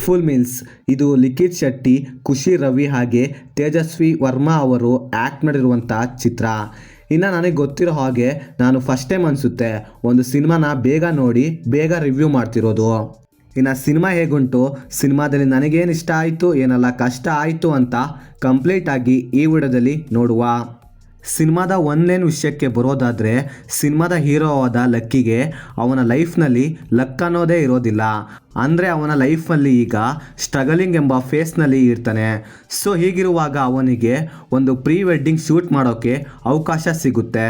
Full meals ಇದು ಲಿಖಿತ್ ಶೆಟ್ಟಿ, ಖುಷಿ ರವಿ ಹಾಗೆ ತೇಜಸ್ವಿ ವರ್ಮಾ ಅವರು ಆ್ಯಕ್ಟ್ ಮಾಡಿರುವಂಥ ಚಿತ್ರ. ಇನ್ನು ನನಗೆ ಗೊತ್ತಿರೋ ಹಾಗೆ ನಾನು ಫಸ್ಟ್ ಟೈಮ್ ಅನಿಸುತ್ತೆ ಒಂದು ಸಿನಿಮಾನ ಬೇಗ ನೋಡಿ ಬೇಗ ರಿವ್ಯೂ ಮಾಡ್ತಿರೋದು. ಇನ್ನು ಸಿನಿಮಾ ಹೇಗುಂಟು, ಸಿನಿಮಾದಲ್ಲಿ ನನಗೇನು ಇಷ್ಟ ಆಯಿತು ಏನೆಲ್ಲ ಕಷ್ಟ ಆಯಿತು ಅಂತ ಕಂಪ್ಲೀಟಾಗಿ ಈ ವಿಡಿಯೋದಲ್ಲಿ ನೋಡುವ. ಸಿನಿಮಾದ ಒಂದೇನು ವಿಷಯಕ್ಕೆ ಬರೋದಾದರೆ, ಸಿನಿಮಾದ ಹೀರೋ ಆದ ಲಕ್ಕಿಗೆ ಅವನ ಲೈಫ್ನಲ್ಲಿ ಲಕ್ ಅನ್ನೋದೇ ಇರೋದಿಲ್ಲ. ಅಂದರೆ ಅವನ ಲೈಫಲ್ಲಿ ಈಗ ಸ್ಟ್ರಗಲಿಂಗ್ ಎಂಬ ಫೇಸ್ನಲ್ಲಿ ಇರ್ತಾನೆ. ಸೊ ಹೀಗಿರುವಾಗ ಅವನಿಗೆ ಒಂದು ಪ್ರೀ ವೆಡ್ಡಿಂಗ್ ಶೂಟ್ ಮಾಡೋಕ್ಕೆ ಅವಕಾಶ ಸಿಗುತ್ತೆ.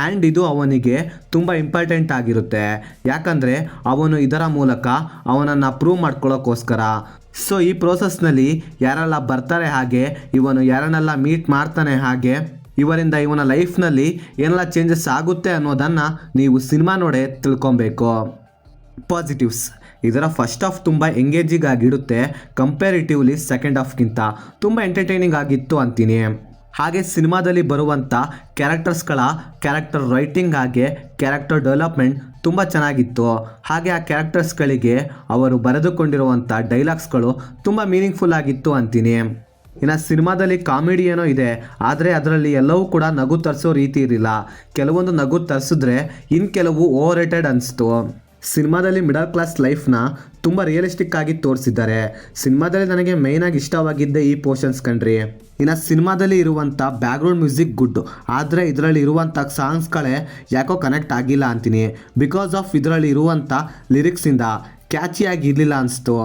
ಆ್ಯಂಡ್ ಇದು ಅವನಿಗೆ ತುಂಬ ಇಂಪಾರ್ಟೆಂಟ್ ಆಗಿರುತ್ತೆ. ಯಾಕಂದರೆ ಅವನು ಇದರ ಮೂಲಕ ಅವನನ್ನು ಪ್ರೂವ್ ಮಾಡ್ಕೊಳ್ಳೋಕ್ಕೋಸ್ಕರ. ಸೊ ಈ ಪ್ರೋಸೆಸ್ನಲ್ಲಿ ಯಾರೆಲ್ಲ ಬರ್ತಾರೆ, ಹಾಗೆ ಇವನು ಯಾರನ್ನೆಲ್ಲ ಮೀಟ್ ಮಾಡ್ತಾನೆ, ಹಾಗೆ ಇವರಿಂದ ಇವನ ಲೈಫ್ನಲ್ಲಿ ಏನೆಲ್ಲ ಚೇಂಜಸ್ ಆಗುತ್ತೆ ಅನ್ನೋದನ್ನು ನೀವು ಸಿನಿಮಾ ನೋಡೇ ತಿಳ್ಕೊಬೇಕು. ಪಾಸಿಟಿವ್ಸ್: ಇದರ ಫಸ್ಟ್ ಹಾಫ್ ತುಂಬ ಎಂಗೇಜಿಂಗ್ ಆಗಿರುತ್ತೆ. ಕಂಪೇರಿಟಿವ್ಲಿ ಸೆಕೆಂಡ್ ಹಾಫ್ಗಿಂತ ತುಂಬ ಎಂಟರ್ಟೈನಿಂಗ್ ಆಗಿತ್ತು ಅಂತೀನಿ. ಹಾಗೆ ಸಿನಿಮಾದಲ್ಲಿ ಬರುವಂಥ ಕ್ಯಾರೆಕ್ಟರ್ ರೈಟಿಂಗ್ ಹಾಗೆ ಕ್ಯಾರೆಕ್ಟರ್ ಡೆವಲಪ್ಮೆಂಟ್ ತುಂಬ ಚೆನ್ನಾಗಿತ್ತು. ಹಾಗೆ ಆ ಕ್ಯಾರೆಕ್ಟರ್ಸ್ಗಳಿಗೆ ಅವರು ಬರೆದುಕೊಂಡಿರುವಂಥ ಡೈಲಾಗ್ಸ್ಗಳು ತುಂಬ ಮೀನಿಂಗ್ಫುಲ್ ಆಗಿತ್ತು ಅಂತೀನಿ. ಇನ್ನು ಸಿನಿಮಾದಲ್ಲಿ ಕಾಮಿಡಿ ಏನೋ ಇದೆ, ಆದರೆ ಅದರಲ್ಲಿ ಎಲ್ಲವೂ ಕೂಡ ನಗು ತರಿಸೋ ರೀತಿ ಇರಲಿಲ್ಲ. ಕೆಲವೊಂದು ನಗು ತರಿಸಿದ್ರೆ ಇನ್ನು ಕೆಲವು ಓವರ್ ರೇಟೆಡ್ ಅನಿಸ್ತು. ಸಿನಿಮಾದಲ್ಲಿ ಮಿಡಲ್ ಕ್ಲಾಸ್ ಲೈಫ್ನ ತುಂಬ ರಿಯಲಿಸ್ಟಿಕ್ ಆಗಿ ತೋರಿಸಿದ್ದಾರೆ. ಸಿನಿಮಾದಲ್ಲಿ ನನಗೆ ಮೇಯ್ನಾಗಿ ಇಷ್ಟವಾಗಿದ್ದೆ ಈ ಪೋರ್ಷನ್ಸ್ ಕಣ್ರಿ. ಇನ್ನು ಸಿನಿಮಾದಲ್ಲಿ ಇರುವಂಥ ಬ್ಯಾಕ್ಗ್ರೌಂಡ್ ಮ್ಯೂಸಿಕ್ ಗುಡ್, ಆದರೆ ಇದರಲ್ಲಿ ಇರುವಂಥ ಸಾಂಗ್ಸ್ಗಳೇ ಯಾಕೋ ಕನೆಕ್ಟ್ ಆಗಿಲ್ಲ ಅಂತೀನಿ. ಬಿಕಾಸ್ ಆಫ್ ಇದರಲ್ಲಿ ಇರುವಂಥ ಲಿರಿಕ್ಸಿಂದ ಕ್ಯಾಚಿಯಾಗಿ ಇರಲಿಲ್ಲ ಅನಿಸ್ತು.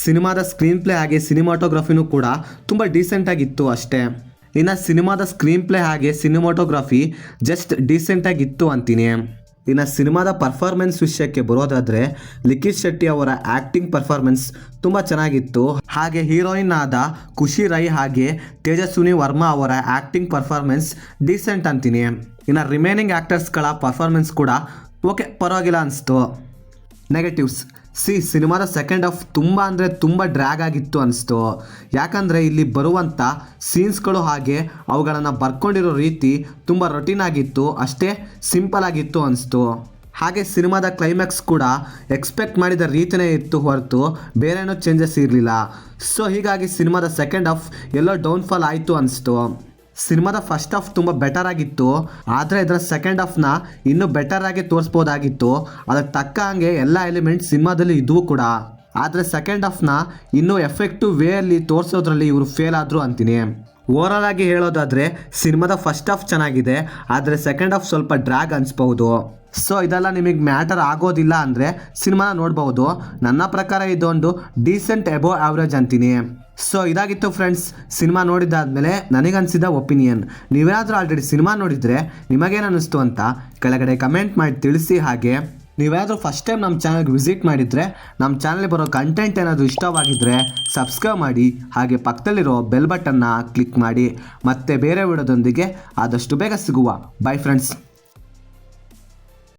ಸಿನಿಮಾದ ಸ್ಕ್ರೀನ್ ಪ್ಲೇ ಹಾಗೆ ಸಿನಿಮಾಟೋಗ್ರಫಿನೂ ಕೂಡ ತುಂಬ ಡೀಸೆಂಟಾಗಿತ್ತು ಅಷ್ಟೇ. ಇನ್ನು ಸಿನಿಮಾದ ಸ್ಕ್ರೀನ್ ಪ್ಲೇ ಹಾಗೆ ಸಿನಿಮಾಟೋಗ್ರಫಿ ಜಸ್ಟ್ ಡೀಸೆಂಟಾಗಿತ್ತು ಅಂತೀನಿ. ಇನ್ನು ಸಿನಿಮಾದ ಪರ್ಫಾರ್ಮೆನ್ಸ್ ವಿಷಯಕ್ಕೆ ಬರೋದಾದರೆ, ಲಿಖಿತ್ ಶೆಟ್ಟಿ ಅವರ ಆ್ಯಕ್ಟಿಂಗ್ ಪರ್ಫಾರ್ಮೆನ್ಸ್ ತುಂಬ ಚೆನ್ನಾಗಿತ್ತು. ಹಾಗೆ ಹೀರೋಯಿನ್ ಆದ ಖುಷಿ ರೈ ಹಾಗೆ ತೇಜಸ್ವಿನಿ ವರ್ಮಾ ಅವರ ಆ್ಯಕ್ಟಿಂಗ್ ಪರ್ಫಾರ್ಮೆನ್ಸ್ ಡೀಸೆಂಟ್ ಅಂತೀನಿ. ಇನ್ನು ರಿಮೈನಿಂಗ್ ಆ್ಯಕ್ಟರ್ಸ್ಗಳ ಪರ್ಫಾರ್ಮೆನ್ಸ್ ಕೂಡ ಓಕೆ, ಪರವಾಗಿಲ್ಲ ಅನಿಸ್ತು. ನೆಗೆಟಿವ್ಸ್: ಸಿನಿಮಾದ ಸೆಕೆಂಡ್ ಹಾಫ್ ತುಂಬ ಅಂದರೆ ತುಂಬ ಡ್ರ್ಯಾಗ್ ಆಗಿತ್ತು ಅನಿಸ್ತು. ಯಾಕಂದರೆ ಇಲ್ಲಿ ಬರುವಂಥ ಸೀನ್ಸ್ಗಳು ಹಾಗೆ ಅವುಗಳನ್ನು ಬರ್ಕೊಂಡಿರೋ ರೀತಿ ತುಂಬ ರೊಟೀನ್ ಆಗಿತ್ತು, ಅಷ್ಟೇ ಸಿಂಪಲ್ ಆಗಿತ್ತು ಅನಿಸ್ತು. ಹಾಗೆ ಸಿನಿಮಾದ ಕ್ಲೈಮ್ಯಾಕ್ಸ್ ಕೂಡ ಎಕ್ಸ್ಪೆಕ್ಟ್ ಮಾಡಿದ ರೀತಿಯೇ ಇತ್ತು ಹೊರತು ಬೇರೇನೋ ಚೇಂಜಸ್ ಇರಲಿಲ್ಲ. ಸೊ ಹೀಗಾಗಿ ಸಿನಿಮಾದ ಸೆಕೆಂಡ್ ಹಾಫ್ ಎಲ್ಲೋ ಡೌನ್ಫಾಲ್ ಆಯಿತು ಅನಿಸ್ತು. ಸಿನಿಮಾದ ಫಸ್ಟ್ ಹಾಫ್ ತುಂಬ ಬೆಟರ್ ಆಗಿತ್ತು, ಆದರೆ ಇದರ ಸೆಕೆಂಡ್ ಹಾಫ್ನ ಇನ್ನೂ ಬೆಟರಾಗಿ ತೋರಿಸ್ಬೋದಾಗಿತ್ತು. ಅದಕ್ಕೆ ತಕ್ಕ ಹಾಗೆ ಎಲ್ಲ ಎಲಿಮೆಂಟ್ಸ್ ಸಿನಿಮಾದಲ್ಲಿ ಇದ್ವು ಕೂಡ. ಆದರೆ ಸೆಕೆಂಡ್ ಹಾಫ್ನ ಇನ್ನೂ ಎಫೆಕ್ಟಿವ್ ವೇಯಲ್ಲಿ ತೋರಿಸೋದ್ರಲ್ಲಿ ಇವರು ಫೇಲ್ ಆದರು ಅಂತೀನಿ. ಓವರಾಲ್ ಆಗಿ ಹೇಳೋದಾದರೆ ಸಿನಿಮಾದ ಫಸ್ಟ್ ಹಾಫ್ ಚೆನ್ನಾಗಿದೆ, ಆದರೆ ಸೆಕೆಂಡ್ ಹಾಫ್ ಸ್ವಲ್ಪ ಡ್ರ್ಯಾಗ್ ಅನಿಸ್ಬಹುದು. ಸೊ ಇದೆಲ್ಲ ನಿಮಗೆ ಮ್ಯಾಟರ್ ಆಗೋದಿಲ್ಲ ಅಂದರೆ ಸಿನಿಮಾನ ನೋಡ್ಬೋದು. ನನ್ನ ಪ್ರಕಾರ ಇದೊಂದು ಡೀಸೆಂಟ್ ಎಬೋ ಆವ್ರೇಜ್ ಅಂತೀನಿ. ಸೊ ಇದಾಗಿತ್ತು ಫ್ರೆಂಡ್ಸ್, ಸಿನಿಮಾ ನೋಡಿದ್ದಾದಮೇಲೆ ನನಗನ್ಸಿದ ಒಪಿನಿಯನ್. ನೀವೇನಾದರೂ ಆಲ್ರೆಡಿ ಸಿನಿಮಾ ನೋಡಿದರೆ ನಿಮಗೇನು ಅನ್ನಿಸ್ತು ಅಂತ ಕೆಳಗಡೆ ಕಮೆಂಟ್ ಮಾಡಿ ತಿಳಿಸಿ. ಹಾಗೆ ನೀವೇನಾದರೂ ಫಸ್ಟ್ ಟೈಮ್ ನಮ್ಮ ಚಾನಲ್ಗೆ ವಿಸಿಟ್ ಮಾಡಿದರೆ, ನಮ್ಮ ಚಾನಲ್ಗೆ ಬರೋ ಕಂಟೆಂಟ್ ಏನಾದರೂ ಇಷ್ಟವಾಗಿದ್ದರೆ ಸಬ್ಸ್ಕ್ರೈಬ್ ಮಾಡಿ, ಹಾಗೆ ಪಕ್ಕದಲ್ಲಿರೋ ಬೆಲ್ ಬಟನ್ನ ಕ್ಲಿಕ್ ಮಾಡಿ. ಮತ್ತೆ ಬೇರೆ ವಿಡಿಯೋದೊಂದಿಗೆ ಆದಷ್ಟು ಬೇಗ ಸಿಗುವ. By friends.